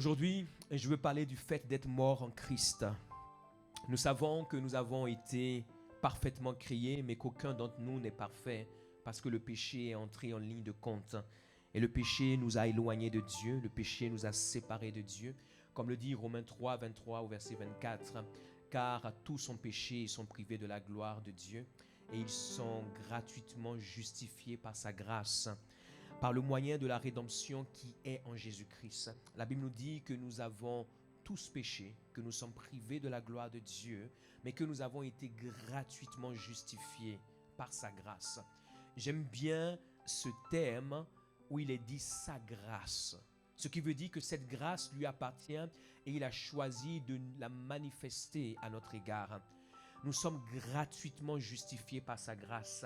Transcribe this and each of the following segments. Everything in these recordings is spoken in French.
Aujourd'hui, je veux parler du fait d'être mort en Christ. Nous savons que nous avons été parfaitement créés, mais qu'aucun d'entre nous n'est parfait parce que le péché est entré en ligne de compte. Et le péché nous a éloignés de Dieu, le péché nous a séparés de Dieu. Comme le dit Romains 3, 23 au verset 24, car à tous sont péchés, ils sont privés de la gloire de Dieu et ils sont gratuitement justifiés par sa grâce, par le moyen de la rédemption qui est en Jésus-Christ. La Bible nous dit que nous avons tous péché, que nous sommes privés de la gloire de Dieu, mais que nous avons été gratuitement justifiés par sa grâce. J'aime bien ce terme où il est dit sa grâce. Ce qui veut dire que cette grâce lui appartient et il a choisi de la manifester à notre égard. Nous sommes gratuitement justifiés par sa grâce.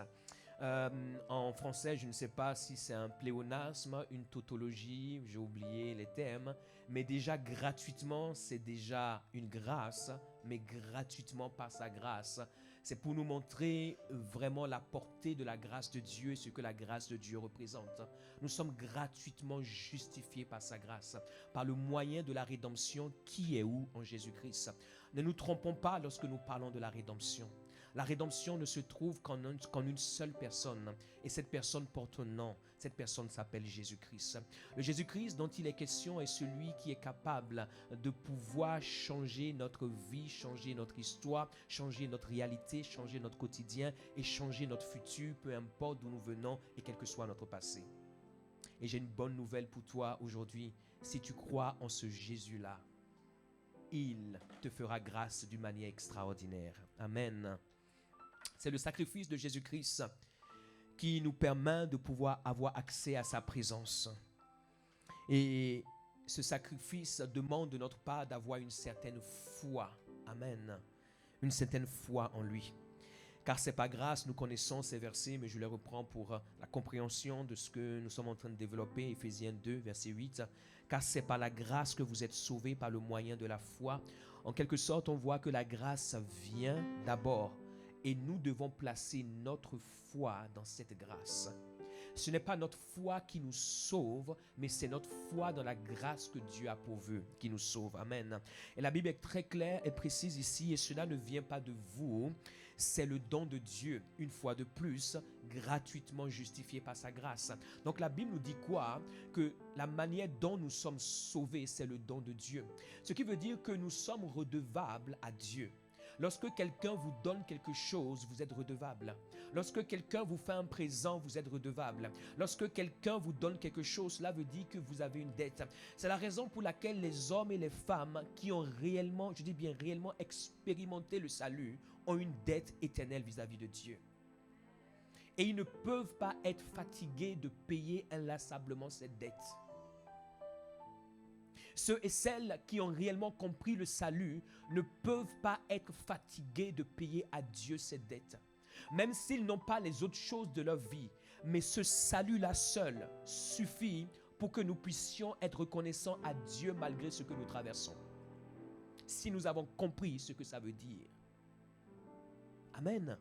En français, je ne sais pas si c'est un pléonasme, une tautologie, j'ai oublié les termes, mais déjà gratuitement, c'est déjà une grâce, mais gratuitement par sa grâce. C'est pour nous montrer vraiment la portée de la grâce de Dieu et ce que la grâce de Dieu représente. Nous sommes gratuitement justifiés par sa grâce, par le moyen de la rédemption qui est où en Jésus-Christ. Ne nous trompons pas lorsque nous parlons de la rédemption. La rédemption ne se trouve qu'en une seule personne. Et cette personne porte un nom. Cette personne s'appelle Jésus-Christ. Le Jésus-Christ dont il est question est celui qui est capable de pouvoir changer notre vie, changer notre histoire, changer notre réalité, changer notre quotidien et changer notre futur, peu importe d'où nous venons et quel que soit notre passé. Et j'ai une bonne nouvelle pour toi aujourd'hui. Si tu crois en ce Jésus-là, il te fera grâce d'une manière extraordinaire. Amen. C'est le sacrifice de Jésus-Christ qui nous permet de pouvoir avoir accès à sa présence. Et ce sacrifice demande de notre part d'avoir une certaine foi. Amen. Une certaine foi en lui. Car c'est par grâce, nous connaissons ces versets, mais je les reprends pour la compréhension de ce que nous sommes en train de développer. Éphésiens 2, verset 8. Car c'est par la grâce que vous êtes sauvés par le moyen de la foi. En quelque sorte, on voit que la grâce vient d'abord. Et nous devons placer notre foi dans cette grâce. Ce n'est pas notre foi qui nous sauve, mais c'est notre foi dans la grâce que Dieu a pourvue qui nous sauve. Amen. Et la Bible est très claire et précise ici, et cela ne vient pas de vous, c'est le don de Dieu, une fois de plus, gratuitement justifié par sa grâce. Donc la Bible nous dit quoi? Que la manière dont nous sommes sauvés, c'est le don de Dieu. Ce qui veut dire que nous sommes redevables à Dieu. Lorsque quelqu'un vous donne quelque chose, vous êtes redevable. Lorsque quelqu'un vous fait un présent, vous êtes redevable. Lorsque quelqu'un vous donne quelque chose, cela veut dire que vous avez une dette. C'est la raison pour laquelle les hommes et les femmes qui ont réellement, je dis bien réellement expérimenté le salut, ont une dette éternelle vis-à-vis de Dieu. Et ils ne peuvent pas être fatigués de payer inlassablement cette dette. Ceux et celles qui ont réellement compris le salut ne peuvent pas être fatigués de payer à Dieu cette dette. Même s'ils n'ont pas les autres choses de leur vie. Mais ce salut-là seul suffit pour que nous puissions être reconnaissants à Dieu malgré ce que nous traversons. Si nous avons compris ce que ça veut dire. Amen.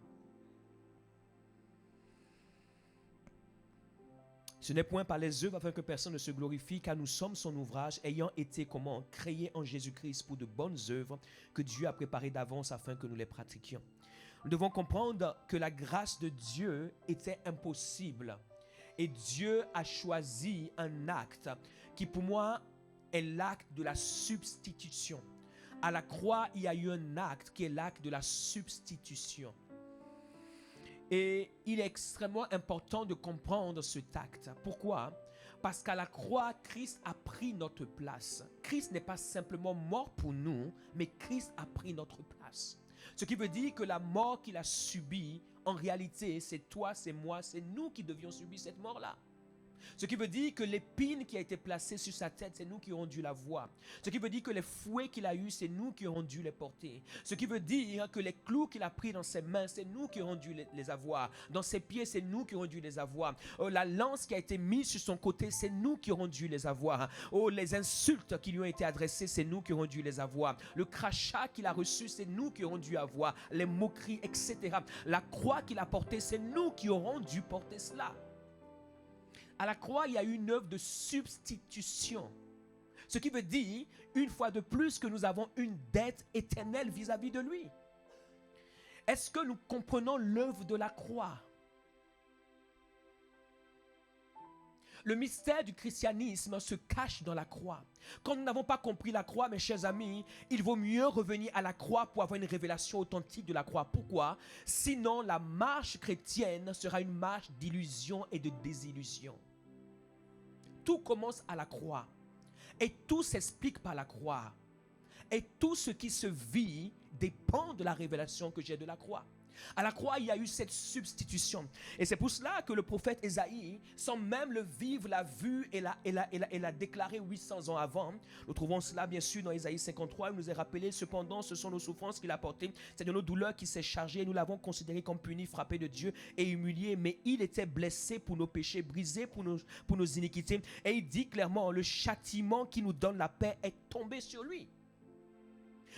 Ce n'est point par les œuvres afin que personne ne se glorifie, car nous sommes son ouvrage, ayant été comment? Créés en Jésus-Christ pour de bonnes œuvres que Dieu a préparées d'avance afin que nous les pratiquions. Nous devons comprendre que la grâce de Dieu était impossible. Et Dieu a choisi un acte qui pour moi est l'acte de la substitution. À la croix, il y a eu un acte qui est l'acte de la substitution. Et il est extrêmement important de comprendre cet acte. Pourquoi? Parce qu'à la croix, Christ a pris notre place. Christ n'est pas simplement mort pour nous, mais Christ a pris notre place. Ce qui veut dire que la mort qu'il a subie, en réalité, c'est toi, c'est moi, c'est nous qui devions subir cette mort-là. Ce qui veut dire que l'épine qui a été placée sur sa tête, c'est nous qui aurons dû la voir. Ce qui veut dire que les fouets qu'il a eus, c'est nous qui aurons dû les porter. Ce qui veut dire que les clous qu'il a pris dans ses mains, c'est nous qui aurons dû les avoir. Dans ses pieds, c'est nous qui aurons dû les avoir. La lance qui a été mise sur son côté, c'est nous qui aurons dû les avoir. Les insultes qui lui ont été adressées, c'est nous qui aurons dû les avoir. Le crachat qu'il a reçu, c'est nous qui aurons dû avoir. Les moqueries, etc. La croix qu'il a portée, c'est nous qui aurons dû porter cela. À la croix, il y a eu une œuvre de substitution. Ce qui veut dire, une fois de plus, que nous avons une dette éternelle vis-à-vis de lui. Est-ce que nous comprenons l'œuvre de la croix? Le mystère du christianisme se cache dans la croix. Quand nous n'avons pas compris la croix, mes chers amis, il vaut mieux revenir à la croix pour avoir une révélation authentique de la croix. Pourquoi? Sinon, la marche chrétienne sera une marche d'illusion et de désillusion. Tout commence à la croix. Et tout s'explique par la croix. Et tout ce qui se vit dépend de la révélation que j'ai de la croix. À la croix, il y a eu cette substitution. Et c'est pour cela que le prophète Ésaïe, sans même le vivre, l'a vu et l'a déclaré 800 ans avant. Nous trouvons cela bien sûr dans Ésaïe 53. Il nous est rappelé, cependant, ce sont nos souffrances qu'il a portées. C'est de nos douleurs qu'il s'est chargé. Nous l'avons considéré comme puni, frappé de Dieu et humilié. Mais il était blessé pour nos péchés, brisé pour nos iniquités. Et il dit clairement, le châtiment qui nous donne la paix est tombé sur lui.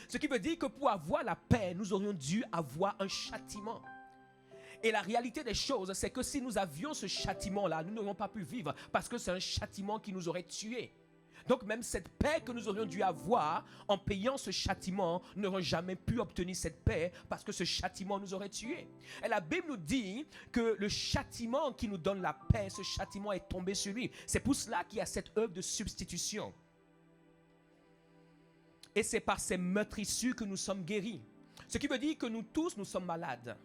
Ce qui veut dire que pour avoir la paix, nous aurions dû avoir un châtiment. Et la réalité des choses, c'est que si nous avions ce châtiment-là, nous n'aurions pas pu vivre parce que c'est un châtiment qui nous aurait tués. Donc même cette paix que nous aurions dû avoir en payant ce châtiment, nous n'aurions jamais pu obtenir cette paix parce que ce châtiment nous aurait tués. Et la Bible nous dit que le châtiment qui nous donne la paix, ce châtiment est tombé sur lui. C'est pour cela qu'il y a cette œuvre de substitution. Et c'est par ces meurtrissures que nous sommes guéris. Ce qui veut dire que nous tous, nous sommes malades.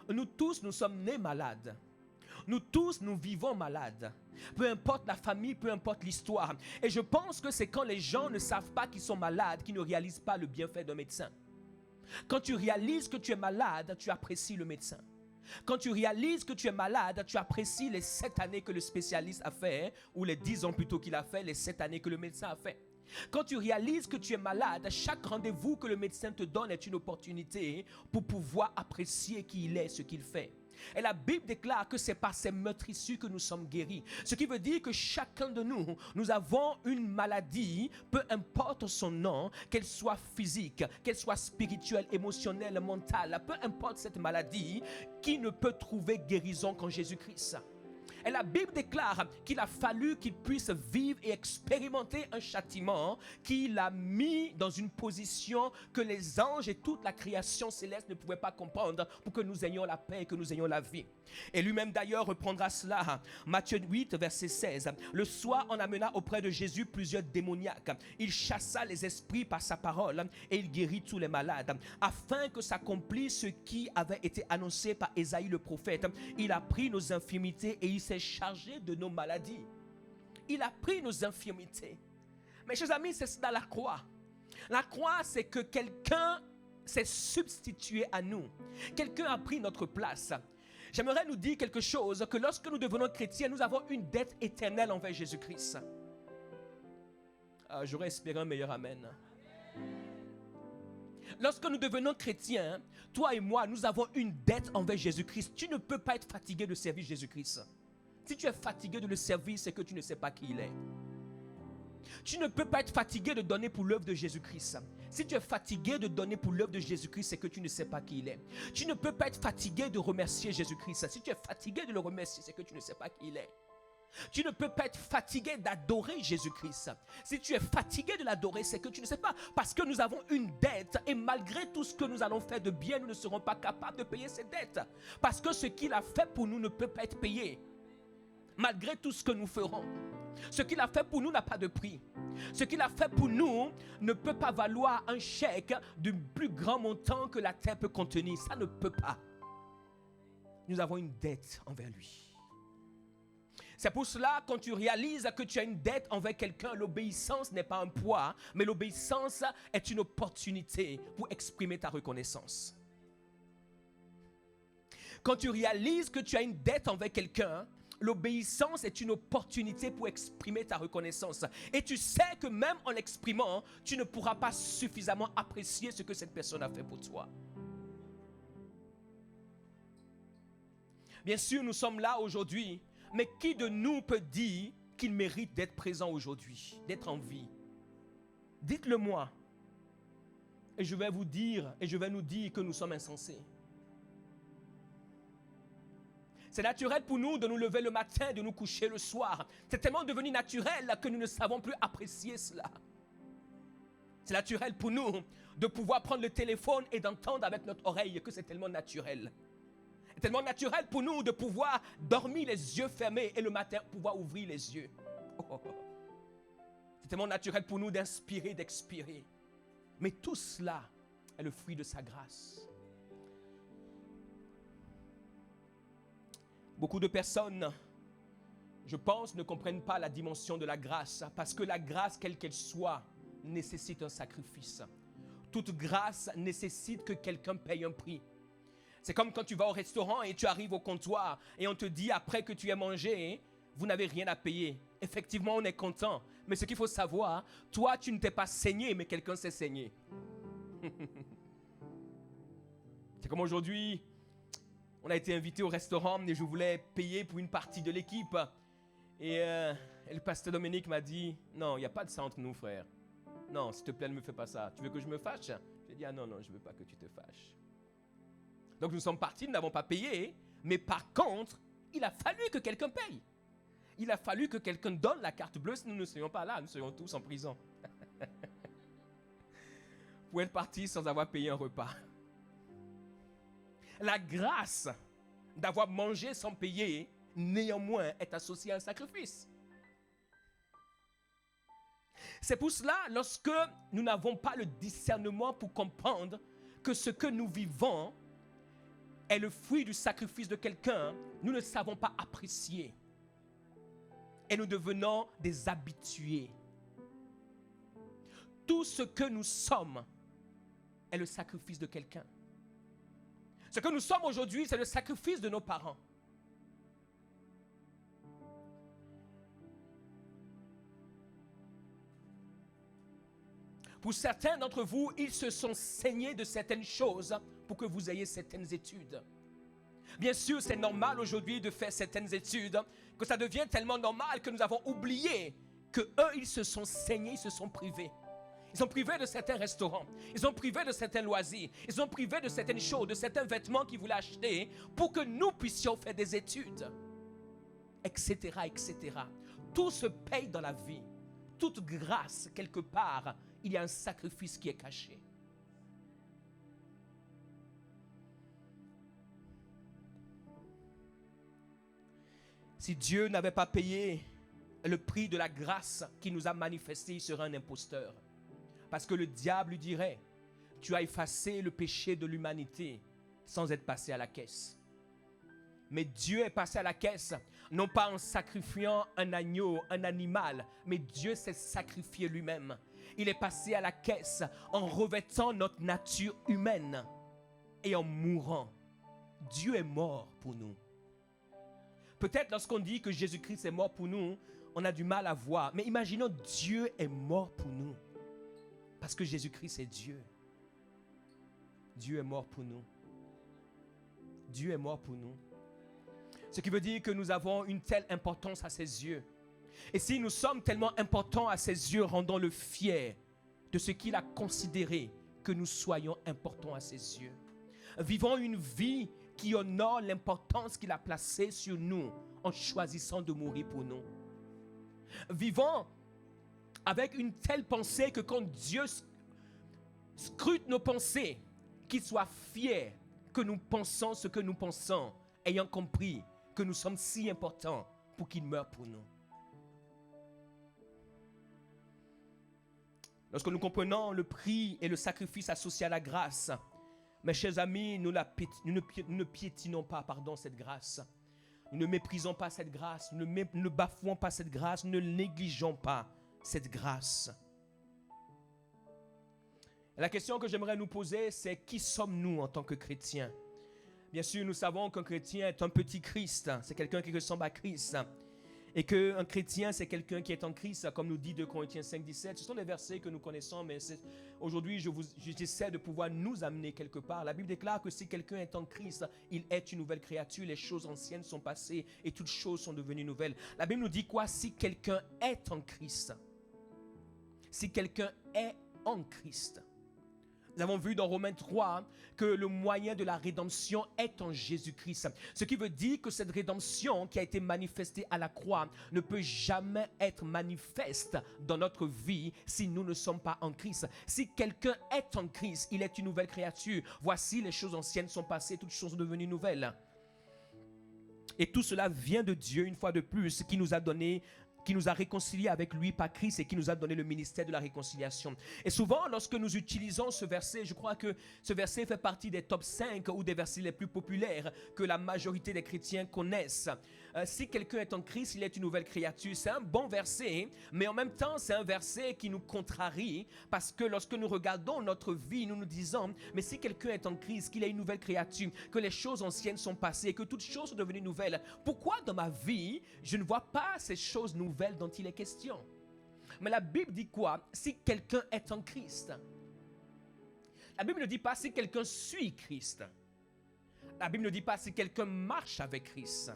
Nous tous, nous sommes nés malades. Nous tous, nous vivons malades. Peu importe la famille, peu importe l'histoire. Et je pense que c'est quand les gens ne savent pas qu'ils sont malades qu'ils ne réalisent pas le bienfait d'un médecin. Quand tu réalises que tu es malade, tu apprécies le médecin. Quand tu réalises que tu es malade, tu apprécies les 7 années que le spécialiste a fait, ou les 10 ans plutôt qu'il a fait, les 7 années que le médecin a fait. Quand tu réalises que tu es malade, chaque rendez-vous que le médecin te donne est une opportunité pour pouvoir apprécier qui il est, ce qu'il fait. Et la Bible déclare que c'est par ces meurtrissures que nous sommes guéris. Ce qui veut dire que chacun de nous, nous avons une maladie, peu importe son nom, qu'elle soit physique, qu'elle soit spirituelle, émotionnelle, mentale, peu importe cette maladie, qui ne peut trouver guérison qu'en Jésus-Christ. Et la Bible déclare qu'il a fallu qu'il puisse vivre et expérimenter un châtiment qu'il a mis dans une position que les anges et toute la création céleste ne pouvaient pas comprendre pour que nous ayons la paix et que nous ayons la vie. Et lui-même d'ailleurs reprendra cela. Matthieu 8, verset 16. Le soir, on amena auprès de Jésus plusieurs démoniaques. Il chassa les esprits par sa parole et il guérit tous les malades. Afin que s'accomplisse ce qui avait été annoncé par Ésaïe le prophète. Il a pris nos infirmités et il s'est chargé de nos maladies. Il a pris nos infirmités. Mes chers amis, c'est ça la croix. La croix, c'est que quelqu'un s'est substitué à nous. Quelqu'un a pris notre place. J'aimerais nous dire quelque chose, que lorsque nous devenons chrétiens, nous avons une dette éternelle envers Jésus-Christ. J'aurais espéré un meilleur amen. Lorsque nous devenons chrétiens, toi et moi, nous avons une dette envers Jésus-Christ. Tu ne peux pas être fatigué de servir Jésus-Christ. Si tu es fatigué de le servir, c'est que tu ne sais pas qui il est. Tu ne peux pas être fatigué de donner pour l'œuvre de Jésus-Christ. Si tu es fatigué de donner pour l'œuvre de Jésus-Christ, c'est que tu ne sais pas qui il est. Tu ne peux pas être fatigué de remercier Jésus-Christ. Si tu es fatigué de le remercier, c'est que tu ne sais pas qui il est. Tu ne peux pas être fatigué d'adorer Jésus-Christ. Si tu es fatigué de l'adorer, c'est que tu ne sais pas. Parce que nous avons une dette et malgré tout ce que nous allons faire de bien, nous ne serons pas capables de payer cette dette. Parce que ce qu'il a fait pour nous ne peut pas être payé. Malgré tout ce que nous ferons. Ce qu'il a fait pour nous n'a pas de prix. Ce qu'il a fait pour nous ne peut pas valoir un chèque du plus grand montant que la terre peut contenir. Ça ne peut pas. Nous avons une dette envers lui. C'est pour cela, quand tu réalises que tu as une dette envers quelqu'un, l'obéissance n'est pas un poids, mais l'obéissance est une opportunité pour exprimer ta reconnaissance. Quand tu réalises que tu as une dette envers quelqu'un, l'obéissance est une opportunité pour exprimer ta reconnaissance. Et tu sais que même en l'exprimant, tu ne pourras pas suffisamment apprécier ce que cette personne a fait pour toi. Bien sûr, nous sommes là aujourd'hui, mais qui de nous peut dire qu'il mérite d'être présent aujourd'hui, d'être en vie? Dites-le moi. Et je vais vous dire, et je vais nous dire que nous sommes insensés. C'est naturel pour nous de nous lever le matin, de nous coucher le soir. C'est tellement devenu naturel que nous ne savons plus apprécier cela. C'est naturel pour nous de pouvoir prendre le téléphone et d'entendre avec notre oreille que c'est tellement naturel. C'est tellement naturel pour nous de pouvoir dormir les yeux fermés et le matin pouvoir ouvrir les yeux. Oh. C'est tellement naturel pour nous d'inspirer, d'expirer. Mais tout cela est le fruit de sa grâce. Beaucoup de personnes, je pense, ne comprennent pas la dimension de la grâce, parce que la grâce, quelle qu'elle soit, nécessite un sacrifice. Toute grâce nécessite que quelqu'un paye un prix. C'est comme quand tu vas au restaurant et tu arrives au comptoir et on te dit après que tu aies mangé, vous n'avez rien à payer. Effectivement, on est content. Mais ce qu'il faut savoir, toi, tu ne t'es pas saigné, mais quelqu'un s'est saigné. C'est comme aujourd'hui, on a été invité au restaurant et je voulais payer pour une partie de l'équipe. Et le pasteur Dominique m'a dit, non, il n'y a pas de ça entre nous, frère. Non, s'il te plaît, ne me fais pas ça. Tu veux que je me fâche? J'ai dit, ah non, je ne veux pas que tu te fâches. Donc nous sommes partis, nous n'avons pas payé, mais par contre, il a fallu que quelqu'un paye. Il a fallu que quelqu'un donne la carte bleue, sinon nous ne serions pas là, nous serions tous en prison. Pour être partis sans avoir payé un repas. La grâce d'avoir mangé sans payer, néanmoins, est associée à un sacrifice. C'est pour cela, lorsque nous n'avons pas le discernement pour comprendre que ce que nous vivons est le fruit du sacrifice de quelqu'un, nous ne savons pas apprécier. Et nous devenons des habitués. Tout ce que nous sommes est le sacrifice de quelqu'un. Ce que nous sommes aujourd'hui, c'est le sacrifice de nos parents. Pour certains d'entre vous, ils se sont saignés de certaines choses pour que vous ayez certaines études. Bien sûr, c'est normal aujourd'hui de faire certaines études, que ça devient tellement normal que nous avons oublié que eux, ils se sont saignés, ils se sont privés. Ils sont privés de certains restaurants, ils sont privés de certains loisirs, ils sont privés de certaines choses, de certains vêtements qu'ils voulaient acheter pour que nous puissions faire des études, etc., etc. Tout se paye dans la vie. Toute grâce, quelque part, il y a un sacrifice qui est caché. Si Dieu n'avait pas payé le prix de la grâce qui nous a manifesté, il serait un imposteur. Parce que le diable lui dirait, tu as effacé le péché de l'humanité sans être passé à la caisse. Mais Dieu est passé à la caisse, non pas en sacrifiant un agneau, un animal, mais Dieu s'est sacrifié lui-même. Il est passé à la caisse en revêtant notre nature humaine et en mourant. Dieu est mort pour nous. Peut-être lorsqu'on dit que Jésus-Christ est mort pour nous, on a du mal à voir. Mais imaginons, Dieu est mort pour nous. Parce que Jésus-Christ est Dieu. Dieu est mort pour nous. Dieu est mort pour nous. Ce qui veut dire que nous avons une telle importance à ses yeux. Et si nous sommes tellement importants à ses yeux, rendons-le fier de ce qu'il a considéré que nous soyons importants à ses yeux. Vivons une vie qui honore l'importance qu'il a placée sur nous en choisissant de mourir pour nous. Vivons avec une telle pensée que quand Dieu scrute nos pensées, qu'il soit fier que nous pensons ce que nous pensons, ayant compris que nous sommes si importants pour qu'il meure pour nous. Lorsque nous comprenons le prix et le sacrifice associé à la grâce, mes chers amis, nous ne piétinons pas cette grâce. Nous ne méprisons pas cette grâce. Nous ne bafouons pas cette grâce. Nous ne négligeons pas cette grâce. La question que j'aimerais nous poser, c'est qui sommes-nous en tant que chrétiens? Bien sûr, nous savons qu'un chrétien est un petit Christ. C'est quelqu'un qui ressemble à Christ. Et qu'un chrétien, c'est quelqu'un qui est en Christ, comme nous dit 2 Corinthiens 5, 17. Ce sont des versets que nous connaissons, mais aujourd'hui, j'essaie de pouvoir nous amener quelque part. La Bible déclare que si quelqu'un est en Christ, il est une nouvelle créature. Les choses anciennes sont passées et toutes choses sont devenues nouvelles. La Bible nous dit quoi? Si quelqu'un est en Christ. Si quelqu'un est en Christ. Nous avons vu dans Romains 3 que le moyen de la rédemption est en Jésus-Christ. Ce qui veut dire que cette rédemption qui a été manifestée à la croix ne peut jamais être manifeste dans notre vie si nous ne sommes pas en Christ. Si quelqu'un est en Christ, il est une nouvelle créature. Voici, les choses anciennes sont passées, toutes choses sont devenues nouvelles. Et tout cela vient de Dieu, une fois de plus, qui nous a donné, qui nous a réconciliés avec lui par Christ et qui nous a donné le ministère de la réconciliation. Et souvent, lorsque nous utilisons ce verset, je crois que ce verset fait partie des top 5 ou des versets les plus populaires que la majorité des chrétiens connaissent. Si quelqu'un est en Christ, il est une nouvelle créature. C'est un bon verset, mais en même temps, c'est un verset qui nous contrarie parce que lorsque nous regardons notre vie, nous nous disons, mais si quelqu'un est en Christ, qu'il est une nouvelle créature, que les choses anciennes sont passées, que toutes choses sont devenues nouvelles, pourquoi dans ma vie, je ne vois pas ces choses nouvelles dont il est question? Mais la Bible dit quoi? Si quelqu'un est en Christ. La Bible ne dit pas si quelqu'un suit Christ. La Bible ne dit pas si quelqu'un marche avec Christ.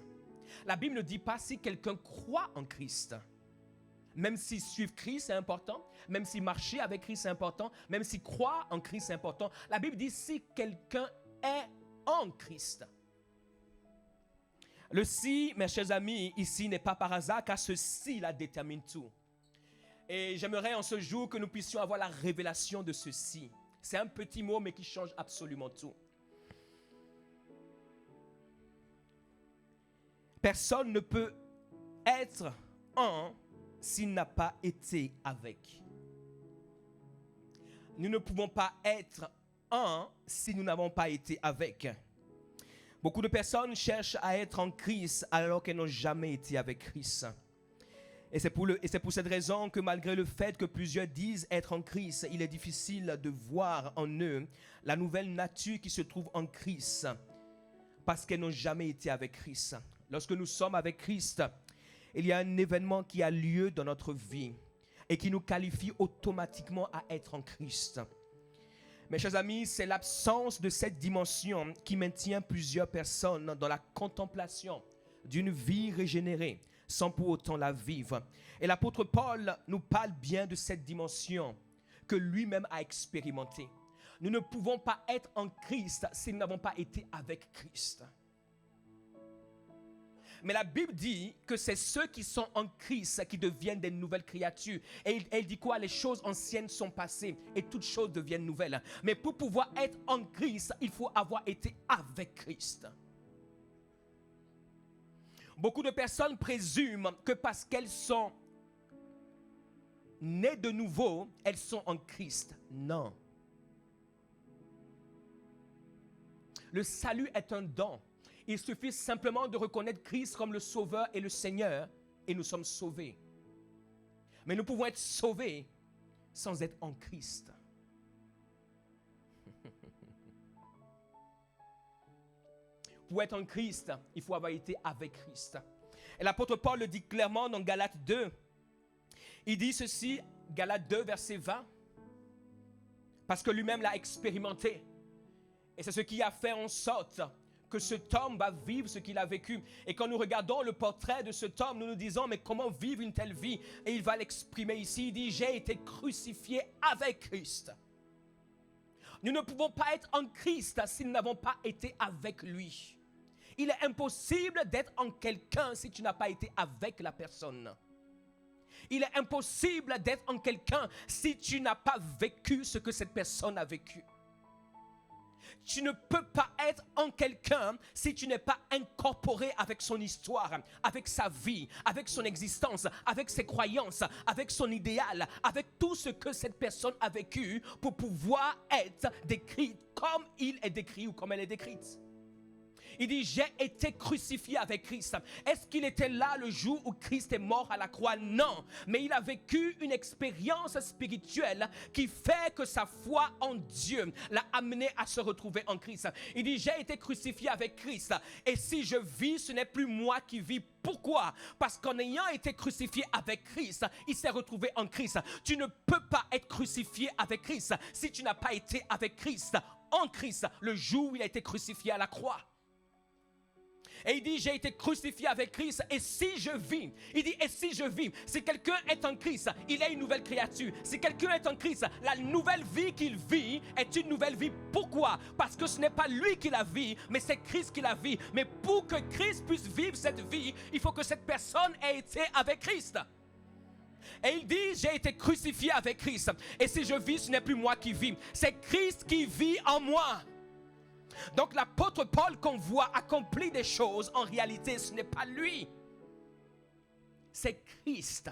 La Bible ne dit pas si quelqu'un croit en Christ. Même si suivre Christ c'est important, même si marcher avec Christ c'est important, même si croire en Christ c'est important. La Bible dit si quelqu'un est en Christ. Le si, mes chers amis, ici n'est pas par hasard, car ce si-là détermine tout. Et j'aimerais en ce jour que nous puissions avoir la révélation de ceci. C'est un petit mot, mais qui change absolument tout. Personne ne peut être un s'il n'a pas été avec. Nous ne pouvons pas être un si nous n'avons pas été avec. Beaucoup de personnes cherchent à être en Christ alors qu'elles n'ont jamais été avec Christ. Et c'est pour cette raison que malgré le fait que plusieurs disent être en Christ, il est difficile de voir en eux la nouvelle nature qui se trouve en Christ parce qu'elles n'ont jamais été avec Christ. Lorsque nous sommes avec Christ, il y a un événement qui a lieu dans notre vie et qui nous qualifie automatiquement à être en Christ. Mes chers amis, c'est l'absence de cette dimension qui maintient plusieurs personnes dans la contemplation d'une vie régénérée sans pour autant la vivre. Et l'apôtre Paul nous parle bien de cette dimension que lui-même a expérimentée. Nous ne pouvons pas être en Christ si nous n'avons pas été avec Christ. Mais la Bible dit que c'est ceux qui sont en Christ qui deviennent des nouvelles créatures. Et elle dit quoi? Les choses anciennes sont passées et toutes choses deviennent nouvelles. Mais pour pouvoir être en Christ, il faut avoir été avec Christ. Beaucoup de personnes présument que parce qu'elles sont nées de nouveau, elles sont en Christ. Non. Le salut est un don. Il suffit simplement de reconnaître Christ comme le Sauveur et le Seigneur et nous sommes sauvés. Mais nous pouvons être sauvés sans être en Christ. Pour être en Christ, il faut avoir été avec Christ. Et l'apôtre Paul le dit clairement dans Galates 2. Il dit ceci, Galates 2, verset 20, parce que lui-même l'a expérimenté. Et c'est ce qui a fait en sorte que cet homme va vivre ce qu'il a vécu. Et quand nous regardons le portrait de cet homme, nous nous disons, mais comment vivre une telle vie? Et il va l'exprimer ici, il dit, j'ai été crucifié avec Christ. Nous ne pouvons pas être en Christ si nous n'avons pas été avec lui. Il est impossible d'être en quelqu'un si tu n'as pas été avec la personne. Il est impossible d'être en quelqu'un si tu n'as pas vécu ce que cette personne a vécu. Tu ne peux pas être en quelqu'un si tu n'es pas incorporé avec son histoire, avec sa vie, avec son existence, avec ses croyances, avec son idéal, avec tout ce que cette personne a vécu pour pouvoir être décrite comme il est décrit ou comme elle est décrite. Il dit, j'ai été crucifié avec Christ. Est-ce qu'il était là le jour où Christ est mort à la croix? Non. Mais il a vécu une expérience spirituelle qui fait que sa foi en Dieu l'a amené à se retrouver en Christ. Il dit, j'ai été crucifié avec Christ. Et si je vis, ce n'est plus moi qui vis. Pourquoi? Parce qu'en ayant été crucifié avec Christ, il s'est retrouvé en Christ. Tu ne peux pas être crucifié avec Christ si tu n'as pas été avec Christ, en Christ, le jour où il a été crucifié à la croix. Et il dit, j'ai été crucifié avec Christ, et si je vis, il dit, et si je vis, si quelqu'un est en Christ, il est une nouvelle créature. Si quelqu'un est en Christ, la nouvelle vie qu'il vit est une nouvelle vie. Pourquoi? Parce que ce n'est pas lui qui la vit, mais c'est Christ qui la vit. Mais pour que Christ puisse vivre cette vie, il faut que cette personne ait été avec Christ. Et il dit, j'ai été crucifié avec Christ, et si je vis, ce n'est plus moi qui vis, c'est Christ qui vit en moi. Donc l'apôtre Paul qu'on voit accomplir des choses, en réalité ce n'est pas lui, c'est Christ.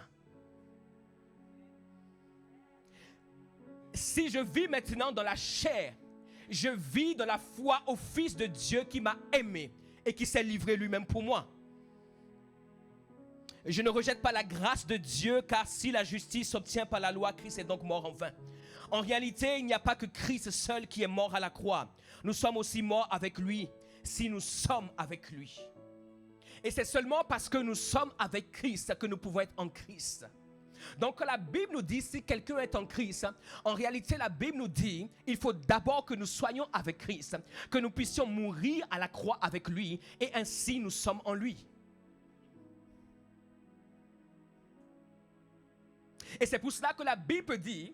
Si je vis maintenant dans la chair, je vis dans la foi au Fils de Dieu qui m'a aimé et qui s'est livré lui-même pour moi. Je ne rejette pas la grâce de Dieu, car si la justice s'obtient par la loi, Christ est donc mort en vain. En réalité, il n'y a pas que Christ seul qui est mort à la croix. Nous sommes aussi morts avec lui, si nous sommes avec lui. Et c'est seulement parce que nous sommes avec Christ que nous pouvons être en Christ. Donc quand la Bible nous dit si quelqu'un est en Christ, en réalité la Bible nous dit il faut d'abord que nous soyons avec Christ, que nous puissions mourir à la croix avec lui, et ainsi nous sommes en lui. Et c'est pour cela que la Bible dit,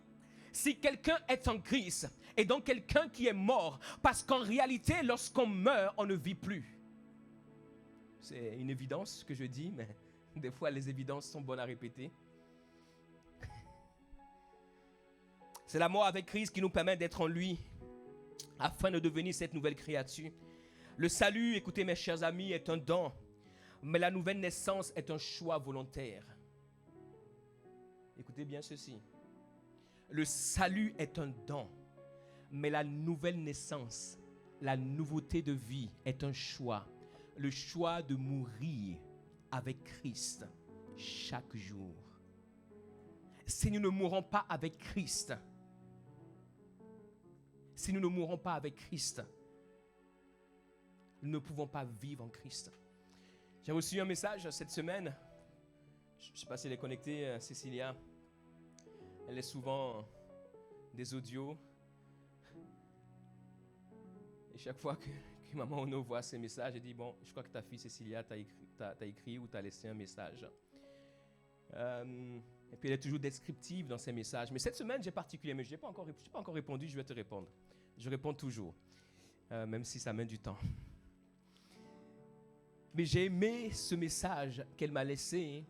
si quelqu'un est en Christ, et donc quelqu'un qui est mort, parce qu'en réalité, lorsqu'on meurt, on ne vit plus. C'est une évidence que je dis, mais des fois les évidences sont bonnes à répéter. C'est la mort avec Christ qui nous permet d'être en lui, afin de devenir cette nouvelle créature. Le salut, écoutez mes chers amis, est un don, mais la nouvelle naissance est un choix volontaire. Écoutez bien ceci. Le salut est un don, mais la nouvelle naissance, la nouveauté de vie est un choix. Le choix de mourir avec Christ chaque jour. Si nous ne mourons pas avec Christ, nous ne pouvons pas vivre en Christ. J'ai reçu un message cette semaine. Je ne sais pas si elle est connectée, Cécilia. Elle est souvent des audios. Et chaque fois que maman Ono voit ces messages, elle dit, bon, je crois que ta fille Cécilia t'a écrit ou t'a laissé un message. Et puis elle est toujours descriptive dans ses messages. Mais cette semaine, j'ai particulièrement, je n'ai pas encore répondu, je vais te répondre. Je réponds toujours, même si ça met du temps. Mais j'ai aimé ce message qu'elle m'a laissé,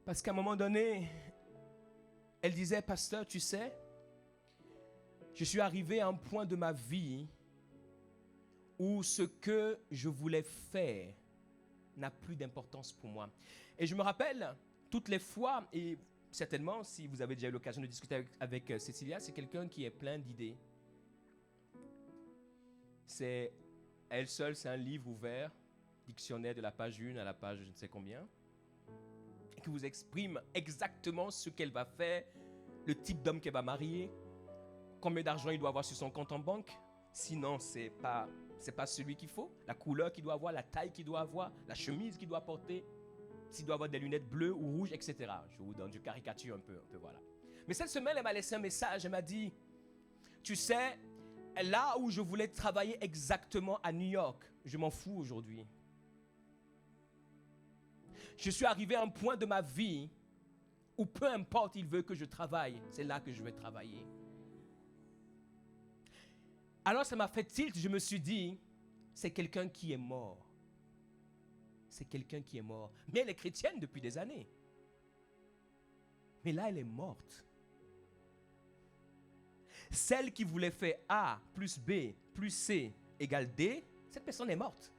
parce qu'à un moment donné, elle disait, pasteur, tu sais, je suis arrivé à un point de ma vie où ce que je voulais faire n'a plus d'importance pour moi. Et je me rappelle, toutes les fois, et certainement, si vous avez déjà eu l'occasion de discuter avec Cécilia, c'est quelqu'un qui est plein d'idées. C'est elle seule, c'est un livre ouvert, dictionnaire de la page 1 à la page je ne sais combien, qui vous exprime exactement ce qu'elle va faire, le type d'homme qu'elle va marier, combien d'argent il doit avoir sur son compte en banque, sinon c'est pas celui qu'il faut, la couleur qu'il doit avoir, la taille qu'il doit avoir, la chemise qu'il doit porter, s'il doit avoir des lunettes bleues ou rouges, etc. Je vous donne, je caricature un peu, voilà. Mais cette semaine, elle m'a laissé un message, elle m'a dit, tu sais, là où je voulais travailler exactement à New York, je m'en fous aujourd'hui. Je suis arrivé à un point de ma vie où peu importe il veut que je travaille, c'est là que je vais travailler. Alors ça m'a fait tilt, je me suis dit, c'est quelqu'un qui est mort. C'est quelqu'un qui est mort. Mais elle est chrétienne depuis des années. Mais là, elle est morte. Celle qui voulait faire A plus B plus C égale D, cette personne est morte.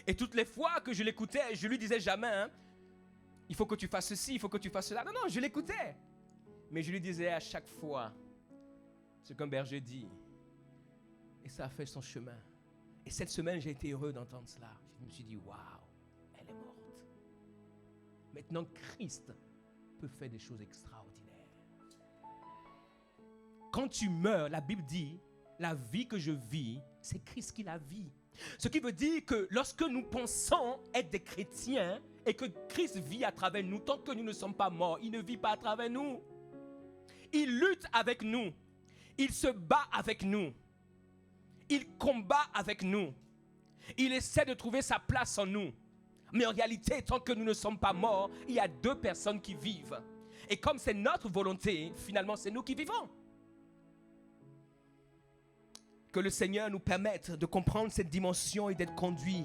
Et toutes les fois que je l'écoutais, je lui disais jamais, hein, il faut que tu fasses ceci, il faut que tu fasses cela. Non, non, je l'écoutais. Mais je lui disais à chaque fois ce qu'un berger dit. Et ça a fait son chemin. Et cette semaine, j'ai été heureux d'entendre cela. Je me suis dit, waouh, elle est morte. Maintenant, Christ peut faire des choses extraordinaires. Quand tu meurs, la Bible dit, la vie que je vis, c'est Christ qui la vit. Ce qui veut dire que lorsque nous pensons être des chrétiens et que Christ vit à travers nous, tant que nous ne sommes pas morts, il ne vit pas à travers nous. Il lutte avec nous. Il se bat avec nous. Il combat avec nous. Il essaie de trouver sa place en nous. Mais en réalité, tant que nous ne sommes pas morts, il y a 2 personnes qui vivent. Et comme c'est notre volonté, finalement, c'est nous qui vivons. Que le Seigneur nous permette de comprendre cette dimension et d'être conduit.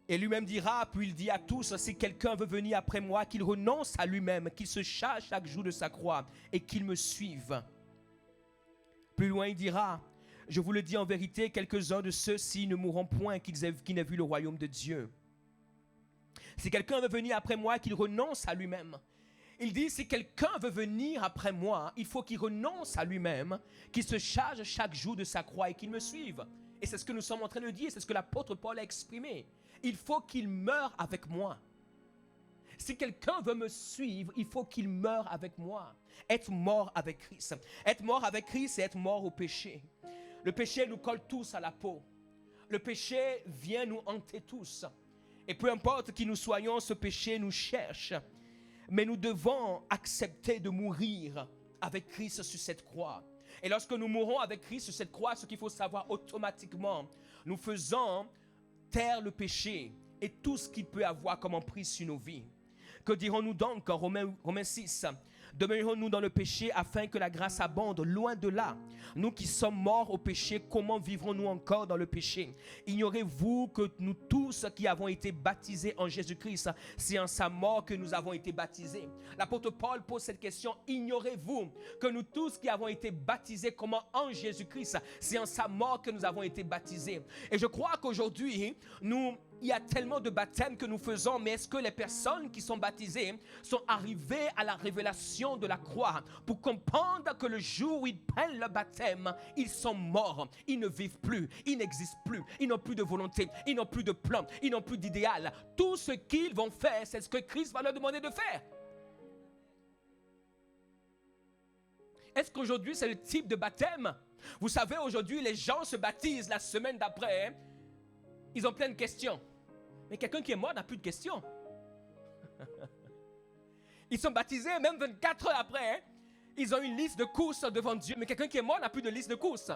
Et lui-même dira, puis il dit à tous, si quelqu'un veut venir après moi, qu'il renonce à lui-même, qu'il se charge chaque jour de sa croix et qu'il me suive. Plus loin, il dira, je vous le dis en vérité, quelques-uns de ceux-ci ne mourront point qui n'aient vu le royaume de Dieu. Si quelqu'un veut venir après moi, qu'il renonce à lui-même. Il dit, si quelqu'un veut venir après moi, il faut qu'il renonce à lui-même, qu'il se charge chaque jour de sa croix et qu'il me suive. Et c'est ce que nous sommes en train de dire, c'est ce que l'apôtre Paul a exprimé. Il faut qu'il meure avec moi. Si quelqu'un veut me suivre, il faut qu'il meure avec moi. Être mort avec Christ. Être mort avec Christ, c'est être mort au péché. Le péché nous colle tous à la peau. Le péché vient nous hanter tous. Et peu importe qui nous soyons, ce péché nous cherche. Mais nous devons accepter de mourir avec Christ sur cette croix. Et lorsque nous mourons avec Christ sur cette croix, ce qu'il faut savoir automatiquement, nous faisons taire le péché et tout ce qu'il peut avoir comme emprise sur nos vies. Que dirons-nous donc en Romains 6 ? Demeurons-nous dans le péché afin que la grâce abonde? Loin de là. Nous qui sommes morts au péché, comment vivrons-nous encore dans le péché? Ignorez-vous que nous tous qui avons été baptisés en Jésus-Christ, c'est en sa mort que nous avons été baptisés. L'apôtre Paul pose cette question. Ignorez-vous que nous tous qui avons été baptisés comment en Jésus-Christ, c'est en sa mort que nous avons été baptisés. Et je crois qu'aujourd'hui, il y a tellement de baptêmes que nous faisons, mais est-ce que les personnes qui sont baptisées sont arrivées à la révélation de la croix pour comprendre que le jour où ils prennent le baptême, ils sont morts, ils ne vivent plus, ils n'existent plus, ils n'ont plus de volonté, ils n'ont plus de plan, ils n'ont plus d'idéal. Tout ce qu'ils vont faire, c'est ce que Christ va leur demander de faire. Est-ce qu'aujourd'hui c'est le type de baptême? Vous savez, aujourd'hui les gens se baptisent la semaine d'après, ils ont plein de questions. Mais quelqu'un qui est mort n'a plus de questions. Ils sont baptisés, même 24 heures après, ils ont une liste de courses devant Dieu. Mais quelqu'un qui est mort n'a plus de liste de courses.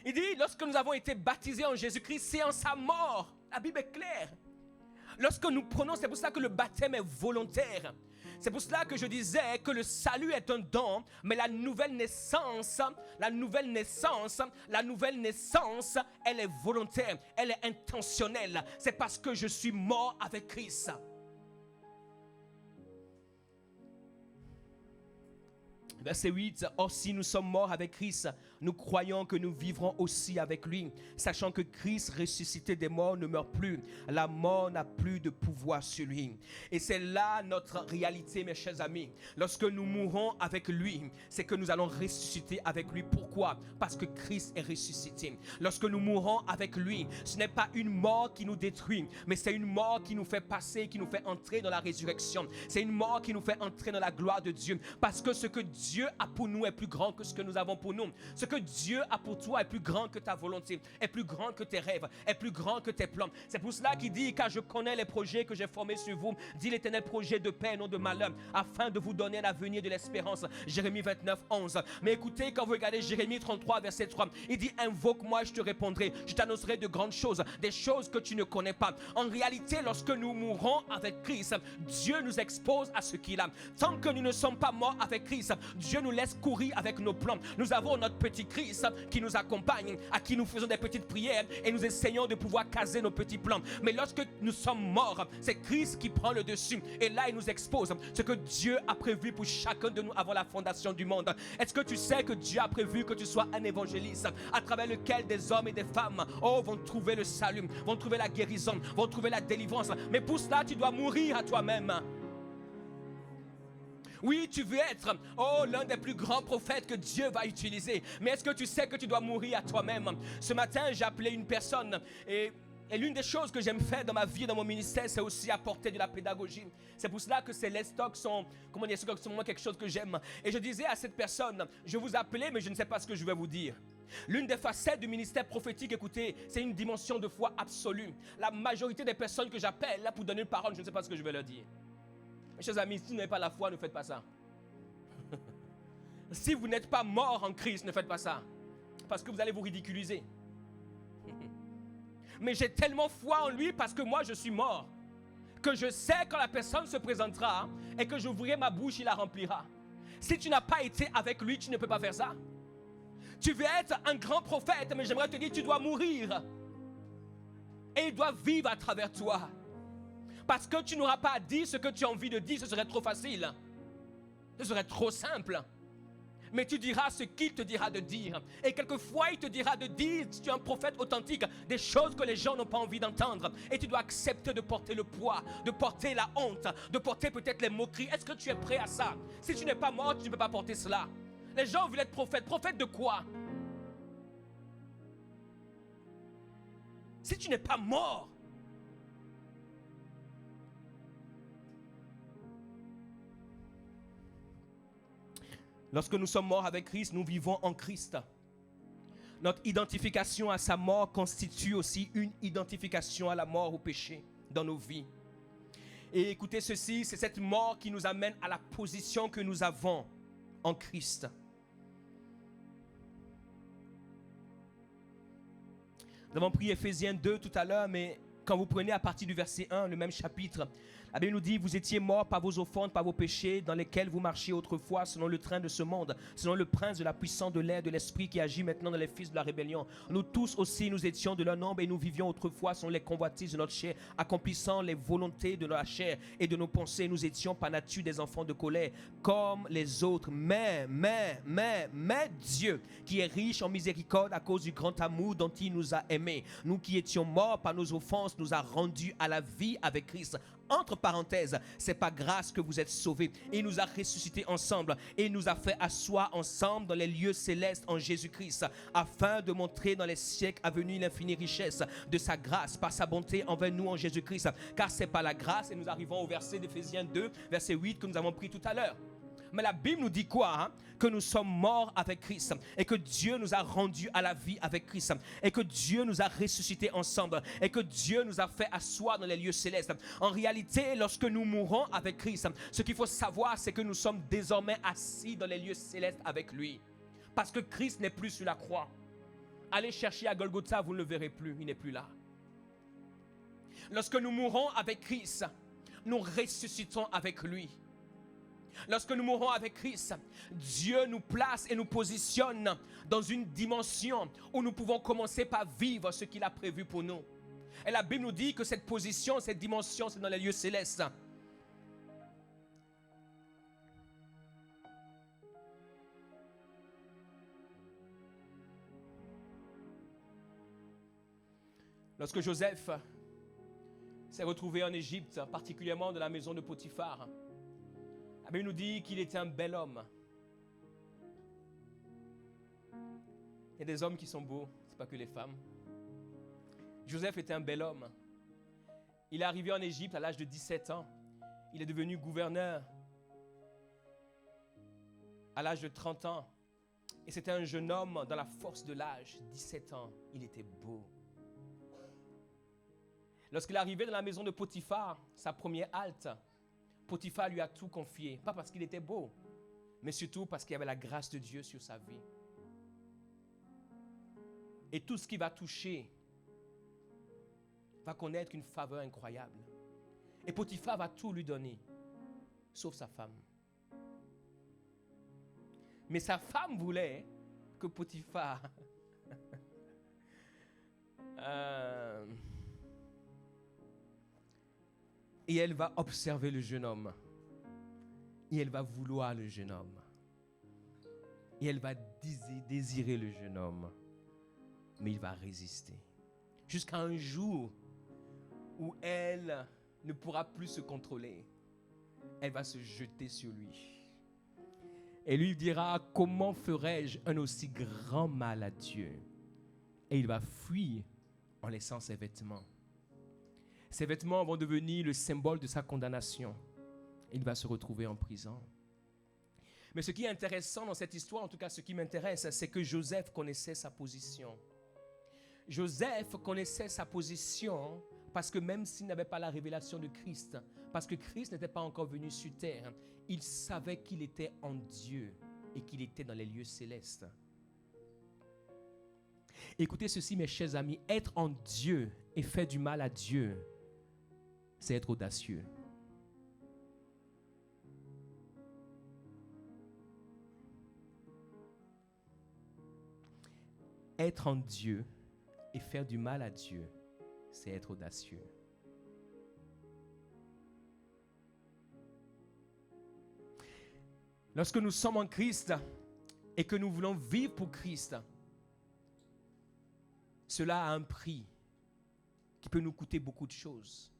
Il dit, lorsque nous avons été baptisés en Jésus-Christ, c'est en sa mort. La Bible est claire. Lorsque nous prenons, c'est pour ça que le baptême est volontaire. C'est pour cela que je disais que le salut est un don, mais la nouvelle naissance, elle est volontaire, elle est intentionnelle. C'est parce que je suis mort avec Christ. Verset 8, or si nous sommes morts avec Christ, nous croyons que nous vivrons aussi avec lui, sachant que Christ ressuscité des morts ne meurt plus. La mort n'a plus de pouvoir sur lui. Et c'est là notre réalité, mes chers amis. Lorsque nous mourrons avec lui, c'est que nous allons ressusciter avec lui. Pourquoi? Parce que Christ est ressuscité. Lorsque nous mourrons avec lui, ce n'est pas une mort qui nous détruit, mais c'est une mort qui nous fait passer, qui nous fait entrer dans la résurrection. C'est une mort qui nous fait entrer dans la gloire de Dieu. Parce que ce que Dieu a pour nous est plus grand que ce que nous avons pour nous. Ce que Dieu a pour toi est plus grand que ta volonté, est plus grand que tes rêves, est plus grand que tes plans. C'est pour cela qu'il dit, car je connais les projets que j'ai formés sur vous, dit l'Éternel, projet de paix, non de malheur, afin de vous donner l'avenir de l'espérance. Jérémie 29, 11. Mais écoutez, quand vous regardez Jérémie 33, verset 3, il dit, invoque-moi, je te répondrai, je t'annoncerai de grandes choses, des choses que tu ne connais pas. En réalité, lorsque nous mourrons avec Christ, Dieu nous expose à ce qu'il a. Tant que nous ne sommes pas morts avec Christ, Dieu nous laisse courir avec nos plans. Nous avons notre petit Christ qui nous accompagne, à qui nous faisons des petites prières et nous essayons de pouvoir caser nos petits plans. Mais lorsque nous sommes morts, c'est Christ qui prend le dessus et là il nous expose ce que Dieu a prévu pour chacun de nous avant la fondation du monde. Est-ce que tu sais que Dieu a prévu que tu sois un évangéliste à travers lequel des hommes et des femmes vont trouver le salut, vont trouver la guérison, vont trouver la délivrance. Mais pour cela tu dois mourir à toi-même. Oui, tu veux être l'un des plus grands prophètes que Dieu va utiliser. Mais est-ce que tu sais que tu dois mourir à toi-même? Ce matin, j'ai appelé une personne et l'une des choses que j'aime faire dans ma vie, dans mon ministère, c'est aussi apporter de la pédagogie. C'est pour cela que ces Let's Talk sont vraiment quelque chose que j'aime. Et je disais à cette personne, je vous appelais, mais je ne sais pas ce que je vais vous dire. L'une des facettes du ministère prophétique, écoutez, c'est une dimension de foi absolue. La majorité des personnes que j'appelle là pour donner une parole, je ne sais pas ce que je vais leur dire. Mes chers amis, si vous n'avez pas la foi, ne faites pas ça. Si vous n'êtes pas mort en Christ, ne faites pas ça. Parce que vous allez vous ridiculiser. Mais j'ai tellement foi en lui parce que moi je suis mort. Que je sais quand la personne se présentera et que j'ouvrirai ma bouche, il la remplira. Si tu n'as pas été avec lui, tu ne peux pas faire ça. Tu veux être un grand prophète, mais j'aimerais te dire, tu dois mourir. Et il doit vivre à travers toi. Parce que tu n'auras pas à dire ce que tu as envie de dire, ce serait trop facile. Ce serait trop simple. Mais tu diras ce qu'il te dira de dire. Et quelquefois, il te dira de dire, si tu es un prophète authentique, des choses que les gens n'ont pas envie d'entendre. Et tu dois accepter de porter le poids, de porter la honte, de porter peut-être les moqueries. Est-ce que tu es prêt à ça? Si tu n'es pas mort, tu ne peux pas porter cela. Les gens veulent être prophètes. Prophète de quoi? Si tu n'es pas mort, lorsque nous sommes morts avec Christ, nous vivons en Christ. Notre identification à sa mort constitue aussi une identification à la mort au péché dans nos vies. Et écoutez ceci, c'est cette mort qui nous amène à la position que nous avons en Christ. Nous avons pris Éphésiens 2 tout à l'heure, mais quand vous prenez à partir du verset 1, le même chapitre, la Bible nous dit, vous étiez morts par vos offenses, par vos péchés, dans lesquels vous marchiez autrefois selon le train de ce monde, selon le prince de la puissance de l'air, de l'esprit qui agit maintenant dans les fils de la rébellion. Nous tous aussi, nous étions de leur nombre et nous vivions autrefois selon les convoitises de notre chair, accomplissant les volontés de la chair et de nos pensées. Nous étions par nature des enfants de colère, comme les autres. Mais Dieu, qui est riche en miséricorde à cause du grand amour dont il nous a aimés, nous qui étions morts par nos offenses, nous a rendus à la vie avec Christ. Entre parenthèses, c'est par grâce que vous êtes sauvés. Il nous a ressuscités ensemble et il nous a fait asseoir ensemble dans les lieux célestes en Jésus-Christ, afin de montrer dans les siècles à venir l'infinie richesse de sa grâce par sa bonté envers nous en Jésus-Christ. Car c'est par la grâce, et nous arrivons au verset d'Éphésiens 2, verset 8 que nous avons pris tout à l'heure. Mais la Bible nous dit quoi? Que nous sommes morts avec Christ et que Dieu nous a rendus à la vie avec Christ et que Dieu nous a ressuscités ensemble et que Dieu nous a fait asseoir dans les lieux célestes. En réalité, lorsque nous mourons avec Christ, ce qu'il faut savoir, c'est que nous sommes désormais assis dans les lieux célestes avec lui. Parce que Christ n'est plus sur la croix. Allez chercher à Golgotha, vous ne le verrez plus, il n'est plus là. Lorsque nous mourons avec Christ, nous ressuscitons avec lui. Lorsque nous mourons avec Christ, Dieu nous place et nous positionne dans une dimension où nous pouvons commencer par vivre ce qu'il a prévu pour nous. Et la Bible nous dit que cette position, cette dimension, c'est dans les lieux célestes. Lorsque Joseph s'est retrouvé en Égypte, particulièrement dans la maison de Potiphar, la Bible nous dit qu'il était un bel homme. Il y a des hommes qui sont beaux, ce n'est pas que les femmes. Joseph était un bel homme. Il est arrivé en Égypte à l'âge de 17 ans. Il est devenu gouverneur à l'âge de 30 ans. Et c'était un jeune homme dans la force de l'âge, 17 ans. Il était beau. Lorsqu'il est arrivé dans la maison de Potiphar, sa première halte, Potiphar lui a tout confié, pas parce qu'il était beau, mais surtout parce qu'il y avait la grâce de Dieu sur sa vie. Et tout ce qu'il va toucher va connaître une faveur incroyable. Et Potiphar va tout lui donner, sauf sa femme. Mais sa femme voulait que Potiphar et elle va observer le jeune homme. Et elle va vouloir le jeune homme. Et elle va désirer le jeune homme. Mais il va résister. Jusqu'à un jour où elle ne pourra plus se contrôler. Elle va se jeter sur lui. Et lui dira, comment ferais-je un aussi grand mal à Dieu? Et il va fuir en laissant ses vêtements. Ses vêtements vont devenir le symbole de sa condamnation. Il va se retrouver en prison. Mais ce qui est intéressant dans cette histoire, en tout cas ce qui m'intéresse, c'est que Joseph connaissait sa position. Joseph connaissait sa position parce que même s'il n'avait pas la révélation de Christ, parce que Christ n'était pas encore venu sur terre, il savait qu'il était en Dieu et qu'il était dans les lieux célestes. Écoutez ceci, mes chers amis, être en Dieu et faire du mal à Dieu, c'est être audacieux. Être en Dieu et faire du mal à Dieu, c'est être audacieux. Lorsque nous sommes en Christ et que nous voulons vivre pour Christ, cela a un prix qui peut nous coûter beaucoup de choses.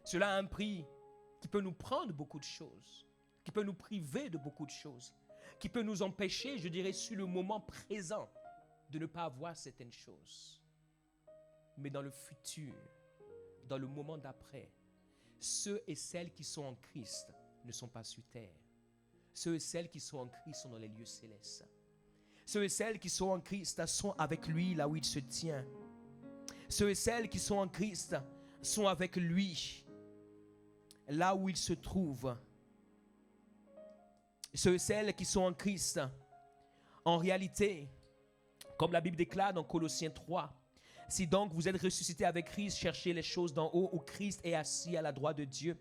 Cela a un prix qui peut nous prendre beaucoup de choses, qui peut nous priver de beaucoup de choses, qui peut nous empêcher, je dirais, sur le moment présent, de ne pas avoir certaines choses. Mais dans le futur, dans le moment d'après, ceux et celles qui sont en Christ ne sont pas sur terre. Ceux et celles qui sont en Christ sont dans les lieux célestes. Ceux et celles qui sont en Christ sont avec lui là où il se tient. Ceux et celles qui sont en Christ sont avec lui là où il se trouve. Ceux et celles qui sont en Christ, en réalité, comme la Bible déclare dans Colossiens 3, si donc vous êtes ressuscités avec Christ, cherchez les choses d'en haut où Christ est assis à la droite de Dieu.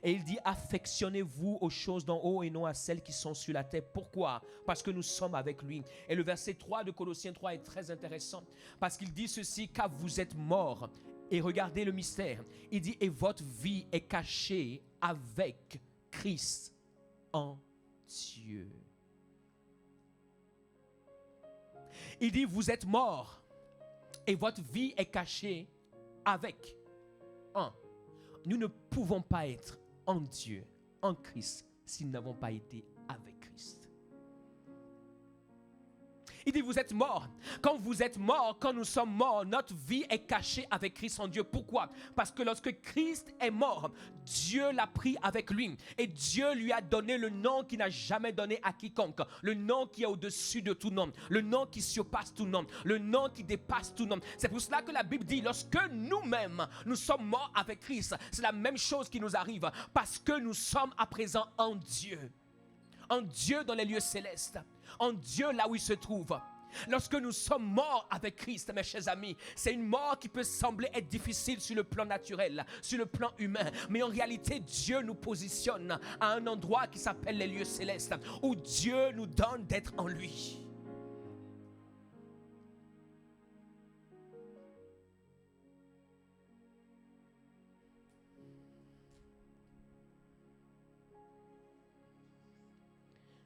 Et il dit, affectionnez-vous aux choses d'en haut et non à celles qui sont sur la terre. Pourquoi? Parce que nous sommes avec lui. Et le verset 3 de Colossiens 3 est très intéressant. Parce qu'il dit ceci, car vous êtes morts. Et regardez le mystère. Il dit, et votre vie est cachée avec Christ en Dieu. Il dit, vous êtes morts. Et votre vie est cachée avec. Nous ne pouvons pas être en Dieu, en Christ, si nous n'avons pas été avec Christ. Il dit, vous êtes morts. Quand vous êtes morts, quand nous sommes morts, notre vie est cachée avec Christ en Dieu. Pourquoi? Parce que lorsque Christ est mort, Dieu l'a pris avec lui. Et Dieu lui a donné le nom qu'il n'a jamais donné à quiconque. Le nom qui est au-dessus de tout nom. Le nom qui surpasse tout nom. Le nom qui dépasse tout nom. C'est pour cela que la Bible dit, lorsque nous-mêmes, nous sommes morts avec Christ, c'est la même chose qui nous arrive. Parce que nous sommes à présent en Dieu. En Dieu dans les lieux célestes. En Dieu là où il se trouve. Lorsque nous sommes morts avec Christ, mes chers amis, c'est une mort qui peut sembler être difficile sur le plan naturel, sur le plan humain. Mais en réalité, Dieu nous positionne à un endroit qui s'appelle les lieux célestes, où Dieu nous donne d'être en lui.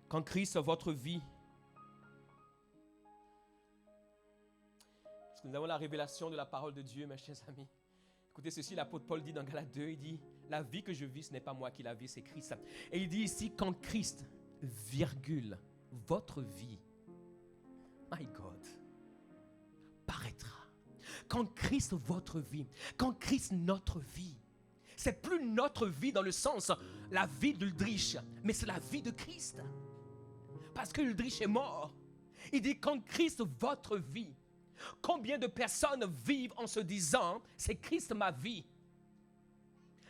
Quand Christ est votre vie, parce que nous avons la révélation de la parole de Dieu, mes chers amis. Écoutez ceci, l'apôtre Paul dit dans Galates 2, il dit, la vie que je vis, ce n'est pas moi qui la vis, c'est Christ. Et il dit ici, quand Christ, virgule, votre vie, my God, paraîtra. Quand Christ, votre vie, quand Christ, notre vie, c'est plus notre vie dans le sens, la vie d'Uldrich, mais c'est la vie de Christ. Parce que Uldrich est mort. Il dit, quand Christ, votre vie, combien de personnes vivent en se disant, c'est Christ ma vie?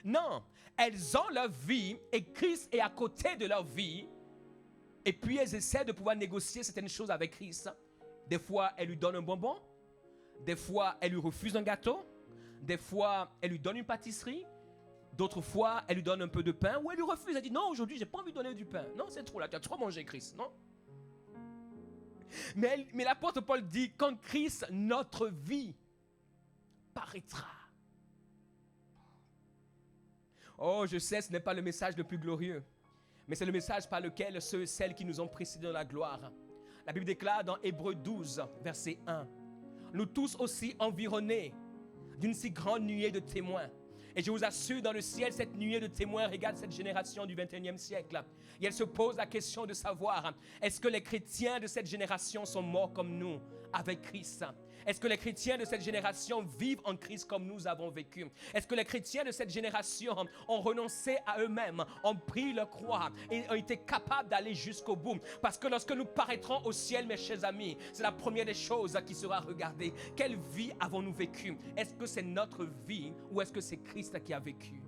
Non, elles ont leur vie et Christ est à côté de leur vie. Et puis elles essaient de pouvoir négocier certaines choses avec Christ. Des fois, elle lui donne un bonbon. Des fois, elle lui refuse un gâteau. Des fois, elle lui donne une pâtisserie. D'autres fois, elle lui donne un peu de pain. Ou elle lui refuse. Elle dit, non, aujourd'hui, je n'ai pas envie de donner du pain. Non, c'est trop là, tu as trop mangé, Christ. Non. Mais l'apôtre Paul dit, quand Christ, notre vie, paraîtra. Oh, je sais, ce n'est pas le message le plus glorieux. Mais c'est le message par lequel ceux et celles qui nous ont précédés dans la gloire. La Bible déclare dans Hébreux 12, verset 1. Nous tous aussi environnés d'une si grande nuée de témoins. Et je vous assure, dans le ciel, cette nuée de témoins regarde cette génération du 21e siècle. Et elle se pose la question de savoir, est-ce que les chrétiens de cette génération sont morts comme nous, avec Christ? Est-ce que les chrétiens de cette génération vivent en Christ comme nous avons vécu? Est-ce que les chrétiens de cette génération ont renoncé à eux-mêmes, ont pris leur croix et ont été capables d'aller jusqu'au bout? Parce que lorsque nous paraîtrons au ciel, mes chers amis, c'est la première des choses qui sera regardée. Quelle vie avons-nous vécue? Est-ce que c'est notre vie ou est-ce que c'est Christ qui a vécu?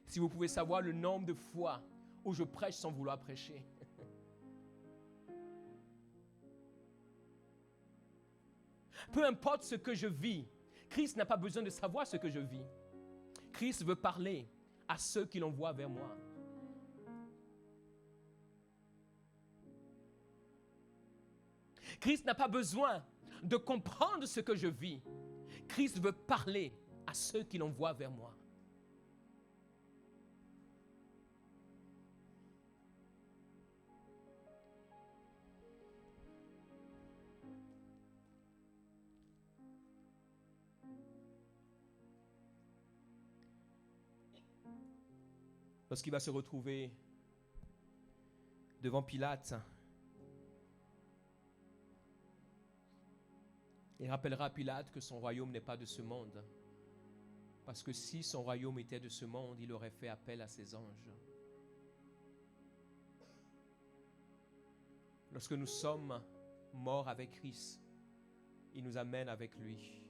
Si vous pouvez savoir le nombre de fois ou je prêche sans vouloir prêcher. Peu importe ce que je vis, Christ n'a pas besoin de savoir ce que je vis. Christ veut parler à ceux qui l'envoient vers moi. Christ n'a pas besoin de comprendre ce que je vis. Christ veut parler à ceux qui l'envoient vers moi. Lorsqu'il va se retrouver devant Pilate, il rappellera à Pilate que son royaume n'est pas de ce monde. Parce que si son royaume était de ce monde, il aurait fait appel à ses anges. Lorsque nous sommes morts avec Christ, il nous amène avec lui.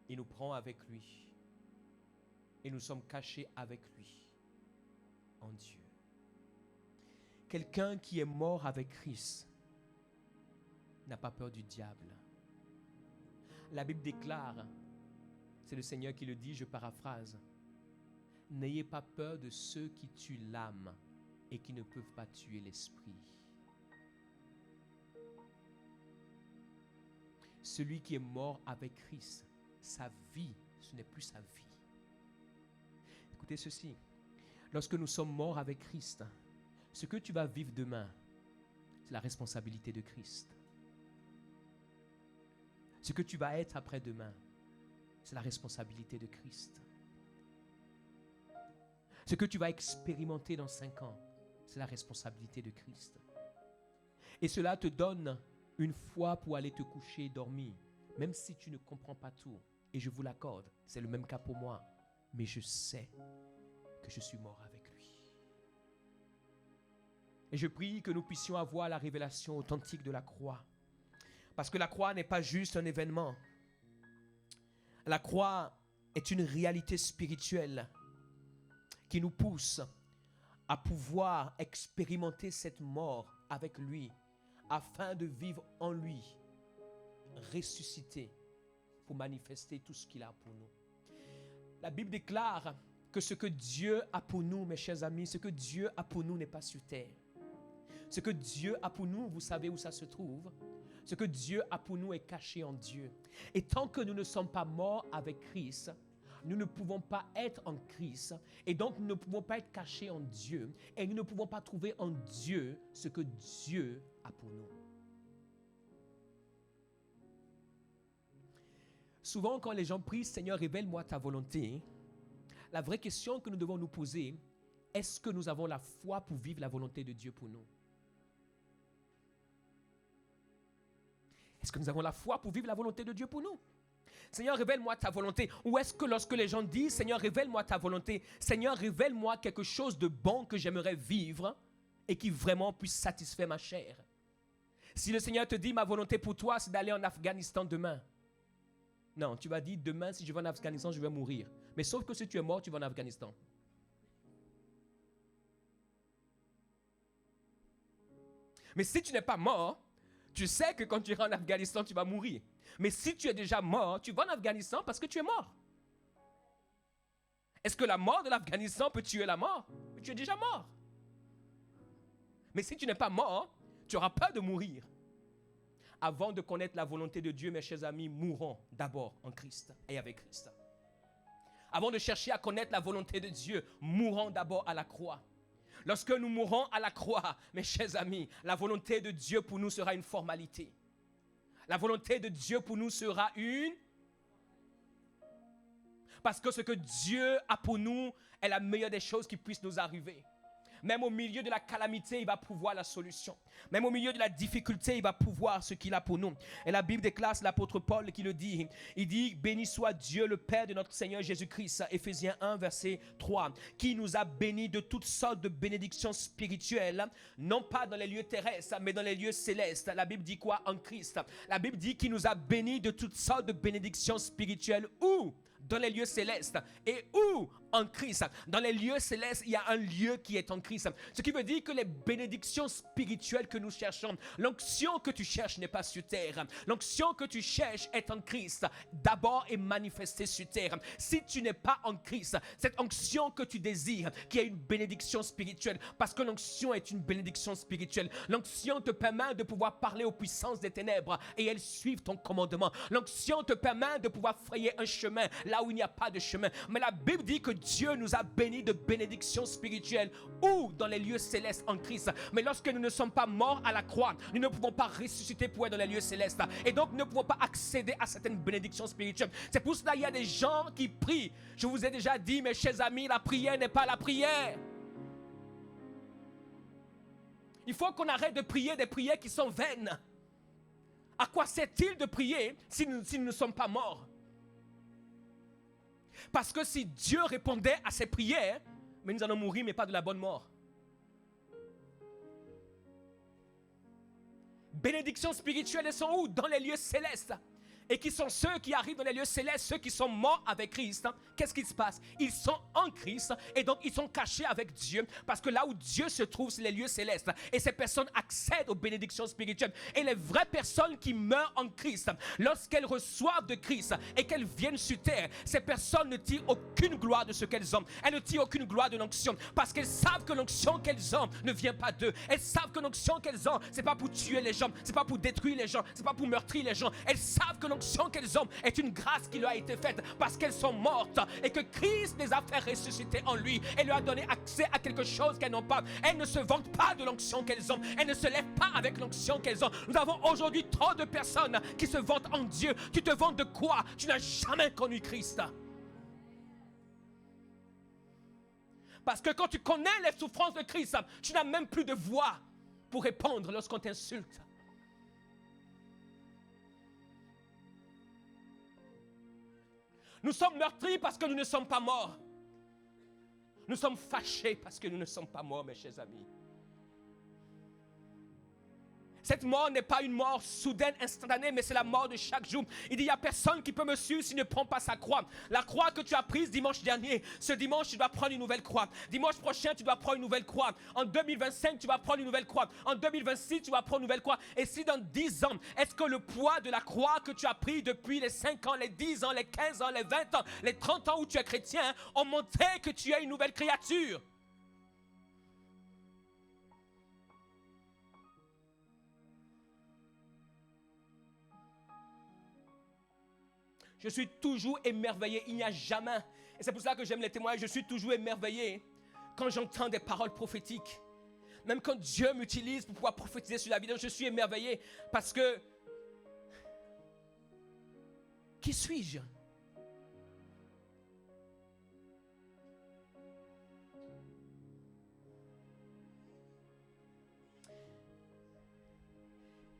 Il nous prend avec lui. Et nous sommes cachés avec lui en Dieu. Quelqu'un qui est mort avec Christ n'a pas peur du diable. La Bible déclare, c'est le Seigneur qui le dit, je paraphrase, n'ayez pas peur de ceux qui tuent l'âme et qui ne peuvent pas tuer l'esprit. Celui qui est mort avec Christ, sa vie, ce n'est plus sa vie. Écoutez ceci, lorsque nous sommes morts avec Christ, ce que tu vas vivre demain, c'est la responsabilité de Christ. Ce que tu vas être après-demain, c'est la responsabilité de Christ. Ce que tu vas expérimenter dans 5 ans, c'est la responsabilité de Christ. Et cela te donne une foi pour aller te coucher et dormir, même si tu ne comprends pas tout. Et je vous l'accorde, c'est le même cas pour moi. Mais je sais que je suis mort avec lui. Et je prie que nous puissions avoir la révélation authentique de la croix. Parce que la croix n'est pas juste un événement. La croix est une réalité spirituelle qui nous pousse à pouvoir expérimenter cette mort avec lui afin de vivre en lui, ressuscité pour manifester tout ce qu'il a pour nous. La Bible déclare que ce que Dieu a pour nous, mes chers amis, ce que Dieu a pour nous n'est pas sur terre. Ce que Dieu a pour nous, vous savez où ça se trouve? Ce que Dieu a pour nous est caché en Dieu. Et tant que nous ne sommes pas morts avec Christ, nous ne pouvons pas être en Christ. Et donc, nous ne pouvons pas être cachés en Dieu. Et nous ne pouvons pas trouver en Dieu ce que Dieu a pour nous. Souvent, quand les gens prient, Seigneur, révèle-moi ta volonté, la vraie question que nous devons nous poser, est-ce que nous avons la foi pour vivre la volonté de Dieu pour nous? Est-ce que nous avons la foi pour vivre la volonté de Dieu pour nous? Seigneur, révèle-moi ta volonté. Ou est-ce que lorsque les gens disent, Seigneur, révèle-moi ta volonté, Seigneur, révèle-moi quelque chose de bon que j'aimerais vivre et qui vraiment puisse satisfaire ma chair? Si le Seigneur te dit, ma volonté pour toi, c'est d'aller en Afghanistan demain. Non, tu vas dire, demain, si je vais en Afghanistan, je vais mourir. Mais sauf que si tu es mort, tu vas en Afghanistan. Mais si tu n'es pas mort, tu sais que quand tu iras en Afghanistan, tu vas mourir. Mais si tu es déjà mort, tu vas en Afghanistan parce que tu es mort. Est-ce que la mort de l'Afghanistan peut tuer la mort? Tu es déjà mort. Mais si tu n'es pas mort, tu auras peur de mourir. Avant de connaître la volonté de Dieu, mes chers amis, mourons d'abord en Christ et avec Christ. Avant de chercher à connaître la volonté de Dieu, mourons d'abord à la croix. Lorsque nous mourrons à la croix, mes chers amis, la volonté de Dieu pour nous sera une formalité. La volonté de Dieu pour nous sera une... Parce que ce que Dieu a pour nous est la meilleure des choses qui puissent nous arriver. Même au milieu de la calamité, il va pouvoir la solution. Même au milieu de la difficulté, il va pouvoir ce qu'il a pour nous. Et la Bible déclare, c'est l'apôtre Paul qui le dit. Il dit, béni soit Dieu le Père de notre Seigneur Jésus-Christ, Éphésiens 1, verset 3, qui nous a bénis de toutes sortes de bénédictions spirituelles, non pas dans les lieux terrestres, mais dans les lieux célestes. La Bible dit quoi? En Christ. La Bible dit qu'il nous a bénis de toutes sortes de bénédictions spirituelles. Où? Dans les lieux célestes. Et où? en Christ. Dans les lieux célestes, il y a un lieu qui est en Christ. Ce qui veut dire que les bénédictions spirituelles que nous cherchons, l'onction que tu cherches n'est pas sur terre. L'onction que tu cherches est en Christ. D'abord est manifestée sur terre. Si tu n'es pas en Christ, cette onction que tu désires, qui est une bénédiction spirituelle, parce que l'onction est une bénédiction spirituelle. L'onction te permet de pouvoir parler aux puissances des ténèbres et elles suivent ton commandement. L'onction te permet de pouvoir frayer un chemin là où il n'y a pas de chemin. Mais la Bible dit que Dieu nous a bénis de bénédictions spirituelles ou dans les lieux célestes en Christ. Mais lorsque nous ne sommes pas morts à la croix, nous ne pouvons pas ressusciter pour être dans les lieux célestes. Et donc, nous ne pouvons pas accéder à certaines bénédictions spirituelles. C'est pour cela qu'il y a des gens qui prient. Je vous ai déjà dit, mes chers amis, la prière n'est pas la prière. Il faut qu'on arrête de prier des prières qui sont vaines. À quoi sert-il de prier si nous ne sommes pas morts? Parce que si Dieu répondait à ces prières, mais nous allons mourir, mais pas de la bonne mort. Bénédictions spirituelles, elles sont où? Dans les lieux célestes. Et qui sont ceux qui arrivent dans les lieux célestes, ceux qui sont morts avec Christ. Qu'est-ce qui se passe? Ils sont en Christ et donc ils sont cachés avec Dieu, parce que là où Dieu se trouve, c'est les lieux célestes. Et ces personnes accèdent aux bénédictions spirituelles. Et les vraies personnes qui meurent en Christ, lorsqu'elles reçoivent de Christ et qu'elles viennent sur terre, ces personnes ne tirent aucune gloire de ce qu'elles ont. Elles ne tirent aucune gloire de l'onction, parce qu'elles savent que l'onction qu'elles ont ne vient pas d'eux. Elles savent que l'onction qu'elles ont, c'est pas pour tuer les gens, c'est pas pour détruire les gens, c'est pas pour meurtrir les gens. Elles savent que l'onction qu'elles ont est une grâce qui leur a été faite parce qu'elles sont mortes et que Christ les a fait ressusciter en lui et leur a donné accès à quelque chose qu'elles n'ont pas. Elles ne se vantent pas de l'onction qu'elles ont. Elles ne se lèvent pas avec l'onction qu'elles ont. Nous avons aujourd'hui trop de personnes qui se vantent en Dieu. Tu te vantes de quoi? Tu n'as jamais connu Christ. Parce que quand tu connais les souffrances de Christ, tu n'as même plus de voix pour répondre lorsqu'on t'insulte. Nous sommes meurtris parce que nous ne sommes pas morts. Nous sommes fâchés parce que nous ne sommes pas morts, mes chers amis. Cette mort n'est pas une mort soudaine, instantanée, mais c'est la mort de chaque jour. Il dit, il n'y a personne qui peut me suivre s'il ne prend pas sa croix. La croix que tu as prise dimanche dernier, ce dimanche, tu dois prendre une nouvelle croix. Dimanche prochain, tu dois prendre une nouvelle croix. En 2025, tu vas prendre une nouvelle croix. En 2026, tu vas prendre une nouvelle croix. Et si dans 10 ans, est-ce que le poids de la croix que tu as pris depuis les 5 ans, les 10 ans, les 15 ans, les 20 ans, les 30 ans où tu es chrétien, ont montré que tu es une nouvelle créature? Je suis toujours émerveillé. Il n'y a jamais. Et c'est pour ça que j'aime les témoignages. Je suis toujours émerveillé quand j'entends des paroles prophétiques. Même quand Dieu m'utilise pour pouvoir prophétiser sur la vie, je suis émerveillé. Parce que... Qui suis-je?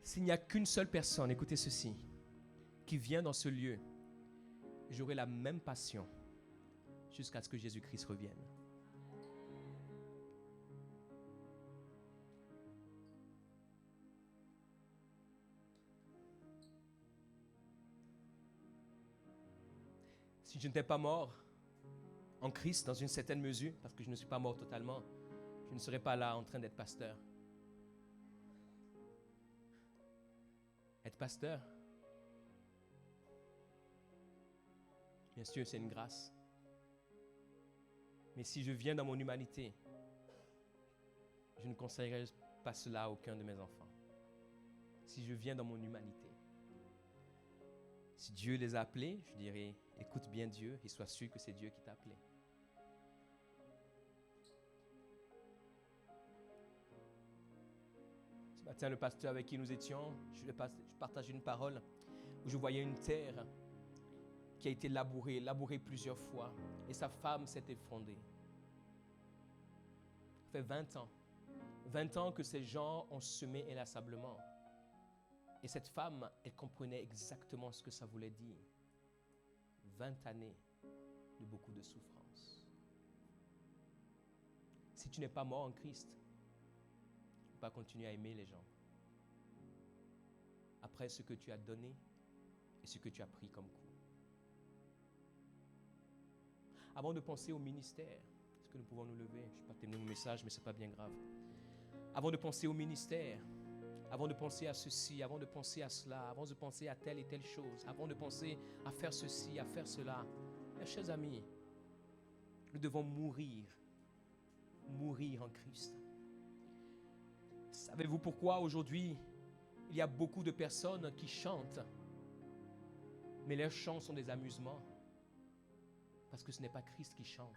S'il n'y a qu'une seule personne, écoutez ceci, qui vient dans ce lieu, j'aurai la même passion jusqu'à ce que Jésus-Christ revienne. Si je n'étais pas mort en Christ dans une certaine mesure, parce que je ne suis pas mort totalement, je ne serais pas là en train d'être pasteur. Être pasteur, bien sûr, c'est une grâce. Mais si je viens dans mon humanité, je ne conseillerais pas cela à aucun de mes enfants. Si je viens dans mon humanité, si Dieu les a appelés, je dirais, écoute bien Dieu et sois sûr que c'est Dieu qui t'a appelé. Ce matin, le pasteur avec qui nous étions, je partageais une parole où je voyais une terre qui a été labourée plusieurs fois, et sa femme s'est effondrée. Ça fait 20 ans que ces gens ont semé inlassablement. Et cette femme, elle comprenait exactement ce que ça voulait dire. 20 années de beaucoup de souffrance. Si tu n'es pas mort en Christ, tu ne peux pas continuer à aimer les gens. Après ce que tu as donné et ce que tu as pris comme coup. Avant de penser au ministère, est-ce que nous pouvons nous lever? Je ne vais pas terminer mon message, mais ce n'est pas bien grave. Avant de penser au ministère, avant de penser à ceci, avant de penser à cela, avant de penser à telle et telle chose, avant de penser à faire ceci, à faire cela, mes chers amis, nous devons mourir en Christ. Savez-vous pourquoi aujourd'hui, il y a beaucoup de personnes qui chantent, mais leurs chants sont des amusements? Parce que ce n'est pas Christ qui chante.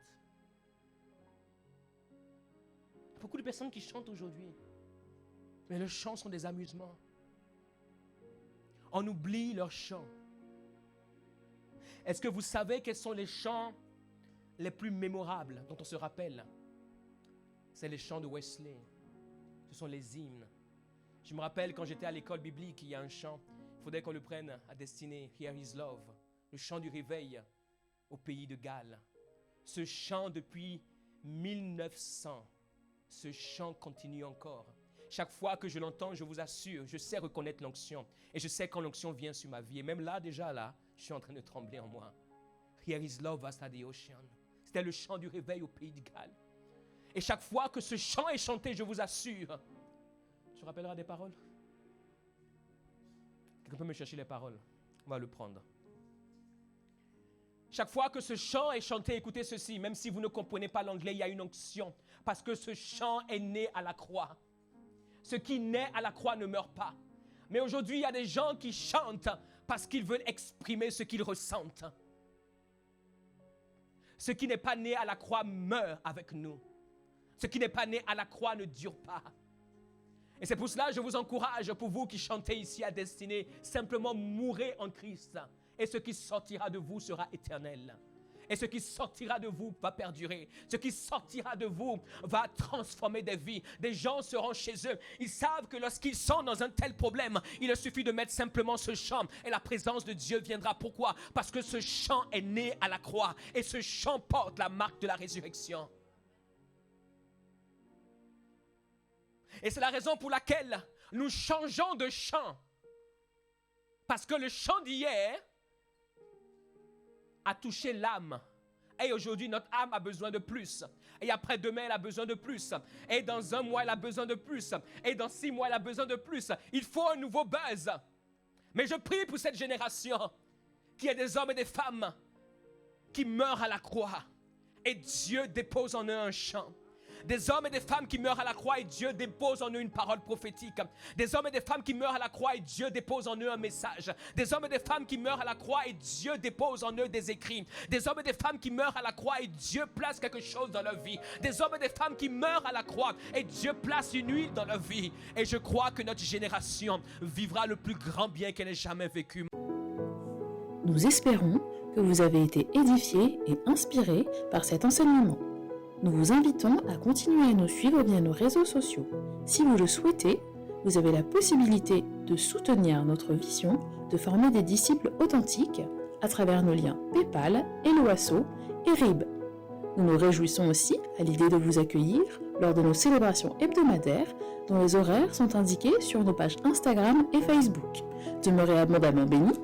Beaucoup de personnes qui chantent aujourd'hui, mais leurs chants sont des amusements. On oublie leurs chants. Est-ce que vous savez quels sont les chants les plus mémorables dont on se rappelle? C'est les chants de Wesley. Ce sont les hymnes. Je me rappelle quand j'étais à l'école biblique, il y a un chant. Il faudrait qu'on le prenne à destinée. Here is love. Le chant du réveil au pays de Galles. Ce chant depuis 1900. Ce chant continue encore. Chaque fois que je l'entends, je vous assure, je sais reconnaître l'onction. Et je sais quand l'onction vient sur ma vie. Et même là, déjà là, je suis en train de trembler en moi. Here is love vast as the ocean. C'était le chant du réveil au pays de Galles. Et chaque fois que ce chant est chanté, je vous assure, tu te rappelleras des paroles? Quelqu'un peut me chercher les paroles? On va le prendre. Chaque fois que ce chant est chanté, écoutez ceci, même si vous ne comprenez pas l'anglais, il y a une onction. Parce que ce chant est né à la croix. Ce qui naît à la croix ne meurt pas. Mais aujourd'hui, il y a des gens qui chantent parce qu'ils veulent exprimer ce qu'ils ressentent. Ce qui n'est pas né à la croix meurt avec nous. Ce qui n'est pas né à la croix ne dure pas. Et c'est pour cela que je vous encourage, pour vous qui chantez ici à destinée, simplement mourrez en Christ. Et ce qui sortira de vous sera éternel. Et ce qui sortira de vous va perdurer. Ce qui sortira de vous va transformer des vies. Des gens seront chez eux. Ils savent que lorsqu'ils sont dans un tel problème, il leur suffit de mettre simplement ce chant et la présence de Dieu viendra. Pourquoi? Parce que ce chant est né à la croix et ce chant porte la marque de la résurrection. Et c'est la raison pour laquelle nous changeons de chant. Parce que le chant d'hier a touché l'âme. Et aujourd'hui, notre âme a besoin de plus. Et après-demain, elle a besoin de plus. Et dans un mois, elle a besoin de plus. Et dans 6 mois, elle a besoin de plus. Il faut un nouveau buzz. Mais je prie pour cette génération qu'il y ait des hommes et des femmes qui meurent à la croix. Et Dieu dépose en eux un chant. Des hommes et des femmes qui meurent à la croix et Dieu dépose en eux une parole prophétique. Des hommes et des femmes qui meurent à la croix et Dieu dépose en eux un message. Des hommes et des femmes qui meurent à la croix et Dieu dépose en eux des écrits. Des hommes et des femmes qui meurent à la croix et Dieu place quelque chose dans leur vie. Des hommes et des femmes qui meurent à la croix et Dieu place une huile dans leur vie. Et je crois que notre génération vivra le plus grand bien qu'elle ait jamais vécu. Nous espérons que vous avez été édifiés et inspirés par cet enseignement. Nous vous invitons à continuer à nous suivre via nos réseaux sociaux. Si vous le souhaitez, vous avez la possibilité de soutenir notre vision de former des disciples authentiques à travers nos liens PayPal, Helloasso et RIB. Nous nous réjouissons aussi à l'idée de vous accueillir lors de nos célébrations hebdomadaires dont les horaires sont indiqués sur nos pages Instagram et Facebook. Demeurez abondamment bénis